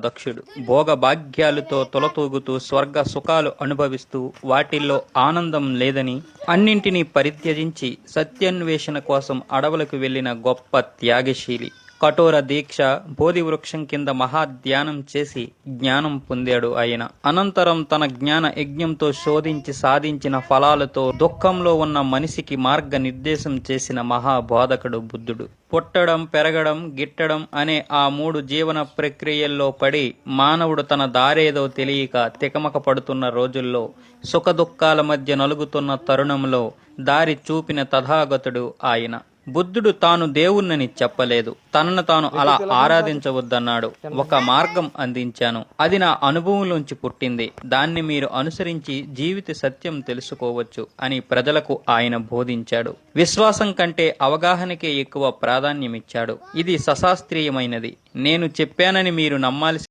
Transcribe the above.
దక్షుడు భోగభాగ్యాలతో తొలతూగుతూ స్వర్గ సుఖాలు అనుభవిస్తూ వాటిల్లో ఆనందం లేదని అన్నింటినీ పరిత్యజించి సత్యాన్వేషణ కోసం అడవులకు వెళ్లిన గొప్ప త్యాగశీలి. కఠోర దీక్ష, బోధి వృక్షం కింద మహాధ్యానం చేసి జ్ఞానం పొందాడు ఆయన. అనంతరం తన జ్ఞాన యజ్ఞంతో శోధించి సాధించిన ఫలాలతో దుఃఖంలో ఉన్న మనిషికి మార్గ నిర్దేశం చేసిన మహాబోధకుడు బుద్ధుడు. పుట్టడం, పెరగడం, గిట్టడం అనే ఆ 3 జీవన ప్రక్రియల్లో పడి మానవుడు తన దారేదో తెలియక తికమక పడుతున్న రోజుల్లో, సుఖదుఖాల మధ్య నలుగుతున్న తరుణంలో దారి చూపిన తథాగతుడు ఆయన. బుద్ధుడు తాను దేవుణ్ణని చెప్పలేదు, తనను తాను అలా ఆరాధించవద్దన్నాడు. ఒక మార్గం అందించాను, అది నా అనుభవంలోంచి పుట్టింది, దాన్ని మీరు అనుసరించి జీవిత సత్యం తెలుసుకోవచ్చు అని ప్రజలకు ఆయన బోధించాడు. విశ్వాసం కంటే అవగాహనకే ఎక్కువ ప్రాధాన్యమిచ్చాడు. ఇది సశాస్త్రీయమైనది, నేను చెప్పానని మీరు నమ్మాల్సి